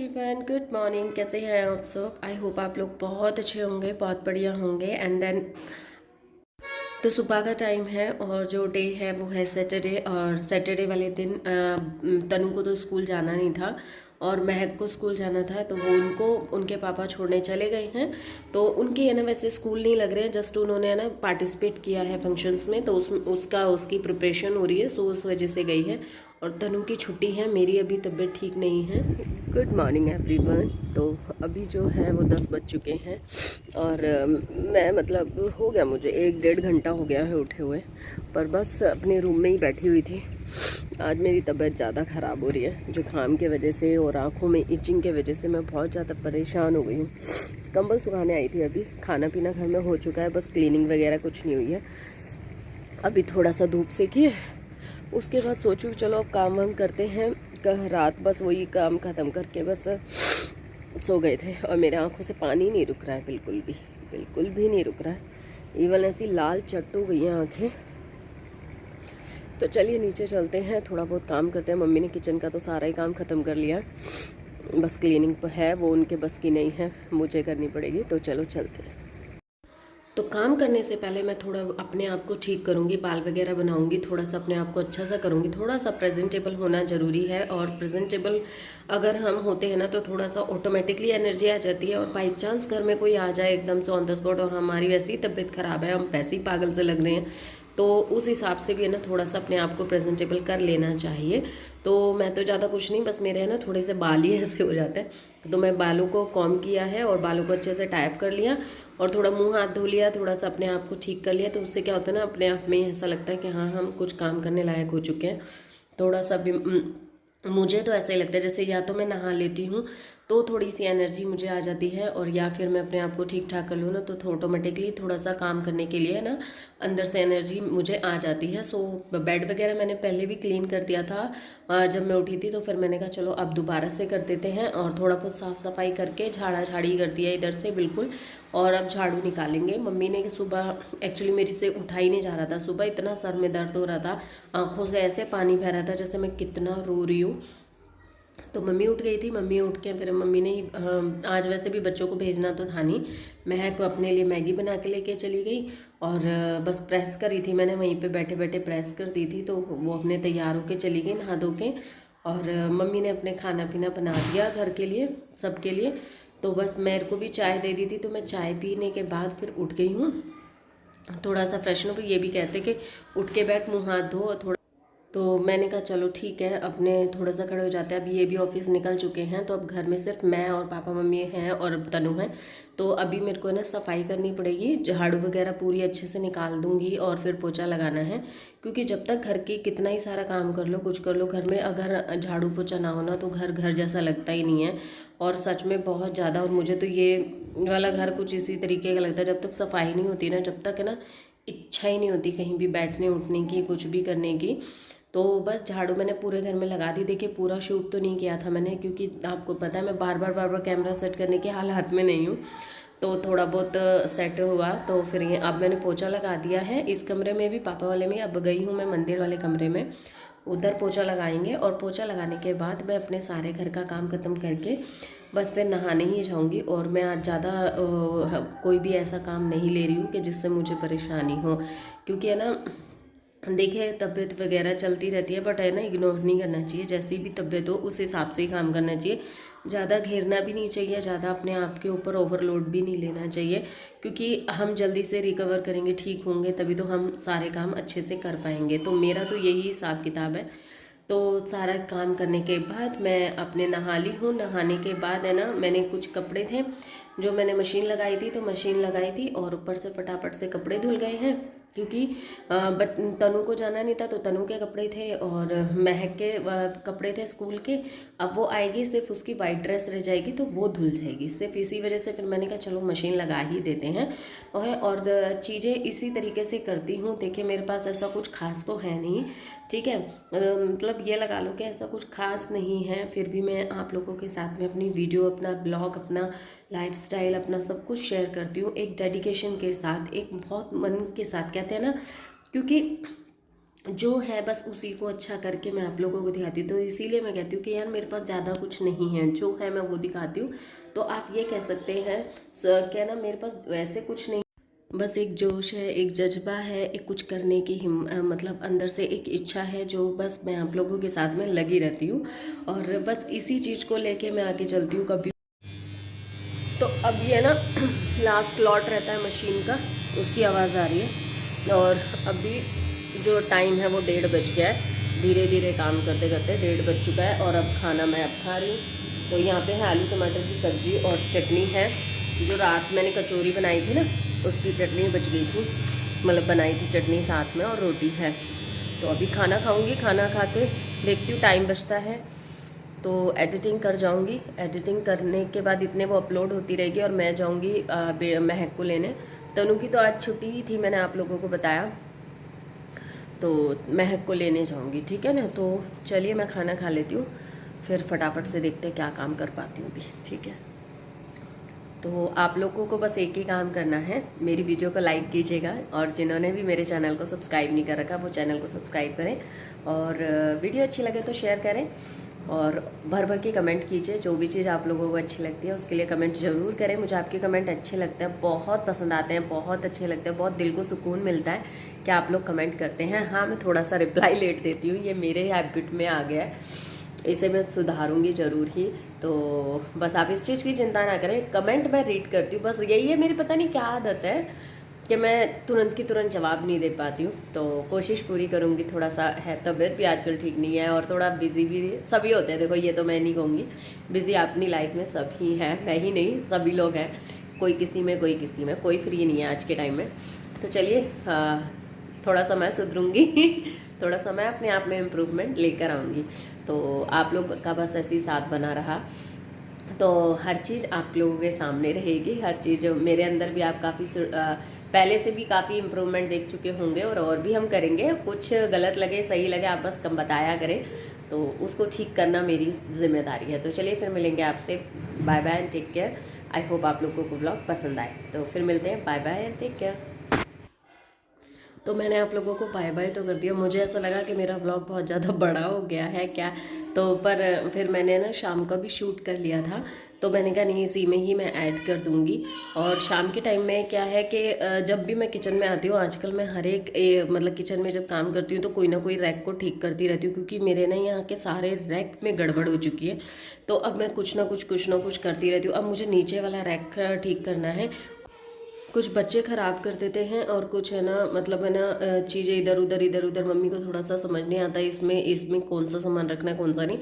Everyone, good morning. कैसे हैं आप सब? आई होप आप लोग बहुत अच्छे होंगे, बहुत बढ़िया होंगे। एंड देन तो सुबह का टाइम है और जो डे है वो है सैटरडे। और सैटरडे वाले दिन तनु को तो स्कूल जाना नहीं था और महक को स्कूल जाना था, तो वो उनको उनके पापा छोड़ने चले गए हैं। तो उनके है ना वैसे स्कूल नहीं लग रहे हैं, जस्ट उन्होंने है ना पार्टिसिपेट किया है फंक्शंस में, तो उसकी प्रिपरेशन हो रही है, सो उस वजह से गई है। और तनु की छुट्टी है, मेरी अभी तबीयत ठीक नहीं है। Good morning everyone. तो अभी जो है वो 10 बज चुके हैं और मैं मतलब हो गया मुझे 1-1.5 घंटा हो गया है उठे हुए, पर बस अपने रूम में ही बैठी हुई थी। आज मेरी तबीयत ज़्यादा ख़राब हो रही है जुकाम के वजह से और आँखों में इचिंग के वजह से मैं बहुत ज़्यादा परेशान हो गई हूँ। कंबल सुखाने आई थी, अभी खाना पीना घर में हो चुका है, बस क्लीनिंग वगैरह कुछ नहीं हुई है। अभी थोड़ा सा धूप सेकी है, उसके बाद सोचूं चलो अब काम वाम करते हैं। कल रात बस वही काम ख़त्म करके बस सो गए थे और मेरे आंखों से पानी नहीं रुक रहा है, बिल्कुल भी नहीं रुक रहा है। इवन ऐसी लाल चट हो गई हैं आँखें। तो चलिए नीचे चलते हैं, थोड़ा बहुत काम करते हैं। मम्मी ने किचन का तो सारा ही काम ख़त्म कर लिया, बस क्लीनिंग पर है, वो उनके बस की नहीं है, मुझे करनी पड़ेगी। तो चलो चलते हैं। तो काम करने से पहले मैं थोड़ा अपने आप को ठीक करूँगी, बाल वगैरह बनाऊँगी, थोड़ा सा अपने आप को अच्छा सा करूँगी। थोड़ा सा प्रेजेंटेबल होना ज़रूरी है और प्रेजेंटेबल अगर हम होते हैं ना तो थोड़ा सा ऑटोमेटिकली एनर्जी आ जाती है। और बाई चांस घर में कोई आ जाए एकदम से ऑन द स्पॉट और हमारी वैसी तबीयत ख़राब है, हम वैसे ही पागल से लग रहे हैं, तो उस हिसाब से भी है ना थोड़ा सा अपने आप को प्रेजेंटेबल कर लेना चाहिए। तो मैं तो ज़्यादा कुछ नहीं, बस मेरे है ना थोड़े से बाल ही ऐसे हो जाते हैं, तो मैं बालों को कॉम्ब किया है और बालों को अच्छे से टाइप कर लिया और थोड़ा मुंह हाथ धो लिया, थोड़ा सा अपने आप को ठीक कर लिया। तो उससे क्या होता है ना, अपने आप में ही ऐसा लगता है कि हाँ हम कुछ काम करने लायक हो चुके हैं। थोड़ा सा भी मुझे तो ऐसा ही लगता है जैसे या तो मैं नहा लेती हूँ तो थोड़ी सी एनर्जी मुझे आ जाती है, और या फिर मैं अपने आप को ठीक ठाक कर लूँ ना तो ऑटोमेटिकली थोड़ा सा काम करने के लिए ना अंदर से एनर्जी मुझे आ जाती है। सो बेड वगैरह मैंने पहले भी क्लीन कर दिया था जब मैं उठी थी, तो फिर मैंने कहा चलो अब दोबारा से कर देते हैं। और थोड़ा बहुत साफ़ सफाई करके झाड़ा झाड़ी कर दिया इधर से बिल्कुल, और अब झाड़ू निकालेंगे। मम्मी ने सुबह एक्चुअली मेरी से उठा ही नहीं जा रहा था, सुबह इतना सर में दर्द हो रहा था, आंखों से ऐसे पानी बह रहा था जैसे मैं कितना रो रही हूँ। तो मम्मी उठ गई थी, मम्मी उठ के फिर मम्मी ने ही आज वैसे भी बच्चों को भेजना तो था नहीं, महक को अपने लिए मैगी बना के लेके चली गई और बस प्रेस करी थी मैंने, वहीं पे बैठे बैठे प्रेस कर दी थी। तो वो अपने तैयार होके चली गई नहा धो के, और मम्मी ने अपने खाना पीना बना दिया घर के लिए, सबके लिए। तो बस मेरे को भी चाय दे दी थी, तो मैं चाय पीने के बाद फिर उठ गई हूँ, थोड़ा सा फ्रेशन हो। ये भी कहते कि उठ के बैठ, मुँह हाथ धो थोड़ा। तो मैंने कहा चलो ठीक है, अपने थोड़ा सा खड़े हो जाते हैं। अभी ये भी ऑफिस निकल चुके हैं, तो अब घर में सिर्फ मैं और पापा मम्मी हैं और तनु है। तो अभी मेरे को ना सफाई करनी पड़ेगी, झाड़ू वगैरह पूरी अच्छे से निकाल दूंगी और फिर पोछा लगाना है, क्योंकि जब तक घर की कितना ही सारा काम कर लो, कुछ कर लो, घर में अगर झाड़ू पोछा ना होना तो घर घर जैसा लगता ही नहीं है। और सच में बहुत ज़्यादा, और मुझे तो ये वाला घर कुछ इसी तरीके का लगता है, जब तक सफाई नहीं होती ना, जब तक है ना इच्छा ही नहीं होती कहीं भी बैठने उठने की, कुछ भी करने की। तो बस झाड़ू मैंने पूरे घर में लगा दी। देखिए पूरा शूट तो नहीं किया था मैंने, क्योंकि आपको पता है मैं बार बार कैमरा सेट करने के हालात में नहीं हूँ, तो थोड़ा बहुत सेट हुआ। तो फिर ये अब मैंने पोछा लगा दिया है इस कमरे में भी, पापा वाले में। अब गई हूँ मैं मंदिर वाले कमरे में, उधर पोछा लगाएंगे, और पोछा लगाने के बाद मैं अपने सारे घर का काम खत्म करके बस फिर नहाने ही जाऊंगी। और मैं आज ज़्यादा कोई भी ऐसा काम नहीं ले रही हूँ कि जिससे मुझे परेशानी हो, क्योंकि है ना देखिए तबीयत वगैरह चलती रहती है, बट है ना इग्नोर नहीं करना चाहिए, जैसी भी तबीयत हो उस हिसाब से ही काम करना चाहिए। ज़्यादा घेरना भी नहीं चाहिए, ज़्यादा अपने आप के ऊपर ओवरलोड भी नहीं लेना चाहिए, क्योंकि हम जल्दी से रिकवर करेंगे, ठीक होंगे, तभी तो हम सारे काम अच्छे से कर पाएंगे। तो मेरा तो यही हिसाब किताब है। तो सारा काम करने के बाद मैं अपने नहा ली हूँ। नहाने के बाद है ना मैंने कुछ कपड़े थे जो मैंने मशीन लगाई थी, तो मशीन लगाई थी और ऊपर से फटाफट से कपड़े धुल गए हैं, क्योंकि बट तनु को जाना नहीं था, तो तनु के कपड़े थे और महक के कपड़े थे स्कूल के। अब वो आएगी, सिर्फ उसकी वाइट ड्रेस रह जाएगी, तो वो धुल जाएगी। सिर्फ इसी वजह से फिर मैंने कहा चलो मशीन लगा ही देते हैं। और चीज़ें इसी तरीके से करती हूँ। देखिए मेरे पास ऐसा कुछ खास तो है नहीं, ठीक है, मतलब ये लगा लो कि ऐसा कुछ खास नहीं है, फिर भी मैं आप लोगों के साथ में अपनी वीडियो, अपना ब्लॉग, अपना लाइफस्टाइल, अपना सब कुछ शेयर करती हूँ, एक डेडिकेशन के साथ, एक बहुत मन के साथ, कहते हैं ना, क्योंकि जो है बस उसी को अच्छा करके मैं आप लोगों को दिखाती हूँ। तो इसीलिए मैं कहती हूँ कि यार मेरे पास ज़्यादा कुछ नहीं है, जो है मैं वो दिखाती हूँ। तो आप ये कह सकते हैं क्या ना, मेरे पास वैसे कुछ नहीं, बस एक जोश है, एक जज्बा है, एक कुछ करने की मतलब अंदर से एक इच्छा है, जो बस मैं आप लोगों के साथ में लगी रहती हूँ और बस इसी चीज़ को लेके मैं आगे चलती हूँ कभी। तो अब ये ना लास्ट लॉट रहता है मशीन का, उसकी आवाज़ आ रही है और अभी जो टाइम है वो 1:30 बज गया है। धीरे धीरे काम करते करते 1:30 बज चुका है और अब खाना मैं अब खा रही हूँ। तो यहाँ पे है आलू टमाटर की सब्ज़ी और चटनी है। जो रात मैंने कचौरी बनाई थी ना, उसकी चटनी बच गई थी, मतलब बनाई थी चटनी साथ में, और रोटी है। तो अभी खाना खाऊंगी, खाना खा के देखती हूँ, टाइम बचता है तो एडिटिंग कर जाऊंगी। एडिटिंग करने के बाद इतने वो अपलोड होती रहेगी और मैं जाऊंगी महक को लेने। तनु की तो आज छुट्टी ही थी, मैंने आप लोगों को बताया, तो महक को लेने जाऊंगी, ठीक है ना। तो चलिए मैं खाना खा लेती हूँ, फिर फटाफट से देखते हैं क्या काम कर पाती हूँ अभी, ठीक है। तो आप लोगों को बस एक ही काम करना है, मेरी वीडियो को लाइक कीजिएगा और जिन्होंने भी मेरे चैनल को सब्सक्राइब नहीं कर रखा वो चैनल को सब्सक्राइब करें और वीडियो अच्छी लगे तो शेयर करें और भर भर के कमेंट कीजिए। जो भी चीज़ आप लोगों को अच्छी लगती है उसके लिए कमेंट ज़रूर करें। मुझे आपके कमेंट अच्छे लगते हैं, बहुत पसंद आते हैं, बहुत अच्छे लगते हैं, बहुत दिल को सुकून मिलता है कि आप लोग कमेंट करते हैं। हाँ, मैं थोड़ा सा रिप्लाई लेट देती हूँ, ये मेरे हैबिट में आ गया है, इसे मैं सुधारूंगी ज़रूर ही। तो बस आप इस चीज़ की चिंता ना करें, कमेंट मैं रीड करती हूँ, बस यही है मेरी पता नहीं क्या आदत है कि मैं तुरंत की तुरंत जवाब नहीं दे पाती हूँ। तो कोशिश पूरी करूँगी। थोड़ा सा है, तबीयत भी आजकल ठीक नहीं है और थोड़ा बिजी भी सभी होते हैं, देखो ये तो मैं नहीं कहूँगी, बिज़ी अपनी लाइफ में सभी हैं, मैं ही नहीं, सभी लोग हैं, कोई किसी में कोई किसी में, कोई फ्री नहीं है आज के टाइम में। तो चलिए थोड़ा सा मैं सुधरूँगी थोड़ा सा मैं अपने आप में इम्प्रूवमेंट लेकर आऊँगी। तो आप लोग का बस ऐसे ही साथ बना रहा तो हर चीज़ आप लोगों के सामने रहेगी, हर चीज़ मेरे अंदर भी आप काफ़ी पहले से भी काफ़ी इम्प्रूवमेंट देख चुके होंगे और भी हम करेंगे। कुछ गलत लगे सही लगे आप बस कम बताया करें, तो उसको ठीक करना मेरी जिम्मेदारी है। तो चलिए फिर मिलेंगे आपसे, bye bye and take care. I hope आप लोगों को ब्लॉग पसंद आए, तो फिर मिलते हैं, bye bye and take care. तो मैंने आप लोगों को बाय बाय तो कर दिया, मुझे ऐसा लगा कि मेरा ब्लॉग बहुत ज़्यादा बड़ा हो गया है क्या, तो पर फिर मैंने ना शाम का भी शूट कर लिया था, तो मैंने कहा नहीं इसी में ही मैं ऐड कर दूंगी। और शाम के टाइम में क्या है कि जब भी मैं किचन में आती हूँ आजकल, मैं हर एक मतलब किचन में जब काम करती हूँ तो कोई ना कोई रैक को ठीक करती रहती हूँ, क्योंकि मेरे ना यहाँ के सारे रैक में गड़बड़ हो चुकी है। तो अब मैं कुछ ना कुछ करती रहती हूँ। अब मुझे नीचे वाला रैक ठीक करना है, कुछ बच्चे ख़राब कर देते हैं और कुछ है ना, मतलब है ना चीज़ें इधर उधर मम्मी को थोड़ा सा समझ नहीं आता इसमें इसमें कौन सा सामान रखना है कौन सा नहीं,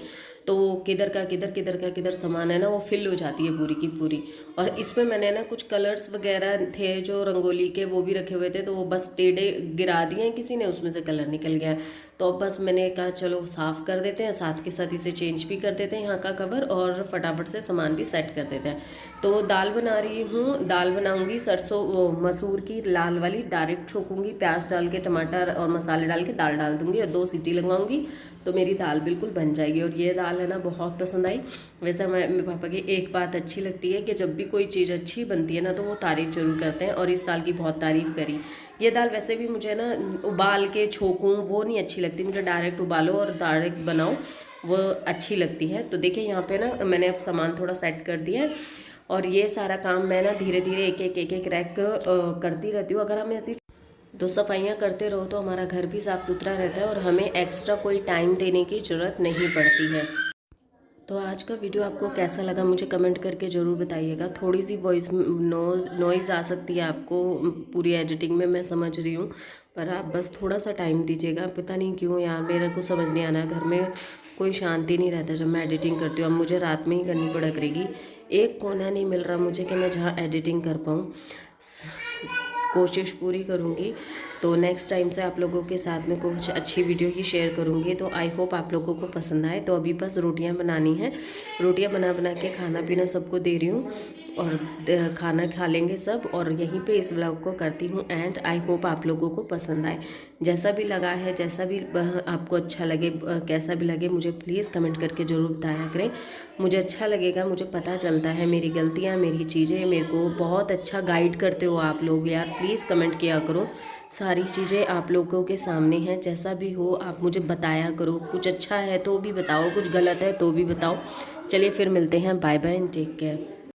तो किधर सामान है ना वो फिल हो जाती है पूरी की पूरी। और इसमें मैंने ना कुछ कलर्स वगैरह थे जो रंगोली के, वो भी रखे हुए थे, तो वो बस टेढ़े गिरा दिए हैं किसी ने, उसमें से कलर निकल गया है। तो अब बस मैंने कहा चलो साफ़ कर देते हैं, साथ के साथ इसे चेंज भी कर देते हैं यहाँ का कवर और फटाफट से सामान भी सेट कर देते हैं। तो दाल बना रही हूँ, दाल बनाऊँगी सरसों मसूर की लाल वाली, डायरेक्ट छोकूंगी, प्याज डाल के टमाटर और मसाले डाल के दाल डाल दूँगी और 2 सीटी लगवाऊँगी, तो मेरी दाल बिल्कुल बन जाएगी। और ये दाल है ना बहुत पसंद आई। वैसे मेरे पापा की एक बात अच्छी लगती है कि जब भी कोई चीज़ अच्छी बनती है ना तो वो तारीफ़ ज़रूर करते हैं, और इस दाल की बहुत तारीफ़ करी। ये दाल वैसे भी मुझे ना उबाल के छोकूँ वो नहीं अच्छी लगती, मुझे डायरेक्ट उबालो और डायरेक्ट बनाओ वो अच्छी लगती है। तो देखिए यहाँ पे ना मैंने अब सामान थोड़ा सेट कर दिया है और ये सारा काम मैं ना धीरे धीरे एक रैक करती रहती हूँ। अगर हम ऐसी तो सफाइयाँ करते रहो तो हमारा घर भी साफ़ सुथरा रहता है और हमें एक्स्ट्रा कोई टाइम देने की ज़रूरत नहीं पड़ती है। तो आज का वीडियो आपको कैसा लगा मुझे कमेंट करके ज़रूर बताइएगा। थोड़ी सी वॉइस नॉइज़ आ सकती है आपको पूरी एडिटिंग में, मैं समझ रही हूँ, पर आप बस थोड़ा सा टाइम दीजिएगा। पता नहीं क्यों यार मेरे को समझ नहीं आ रहा, घर में कोई शांति नहीं रहता जब मैं एडिटिंग करती हूँ। अब मुझे रात में ही करनी पड़ा करेगी, एक कोना नहीं मिल रहा मुझे कि मैं जहाँ एडिटिंग कर पाऊँ। कोशिश पूरी करूँगी, तो नेक्स्ट टाइम से आप लोगों के साथ में कुछ अच्छी वीडियो ही शेयर करूँगी। तो आई होप आप लोगों को पसंद आए। तो अभी बस रोटियां बनानी है, रोटियां बना के खाना पीना सबको दे रही हूँ और खाना खा लेंगे सब, और यहीं पे इस व्लॉग को करती हूँ एंड। आई होप आप लोगों को पसंद आए, जैसा भी लगा है, जैसा भी आपको अच्छा लगे, कैसा भी लगे, मुझे प्लीज़ कमेंट करके ज़रूर बताया करें। मुझे अच्छा लगेगा, मुझे पता चलता है मेरी गलतियाँ, मेरी चीज़ें, मेरे को बहुत अच्छा गाइड करते हो आप लोग यार, प्लीज़ कमेंट किया करो सारी चीज़ें आप लोगों के सामने हैं। जैसा भी हो आप मुझे बताया करो, कुछ अच्छा है तो भी बताओ, कुछ गलत है तो भी बताओ। चलिए फिर मिलते हैं, bye bye and take care.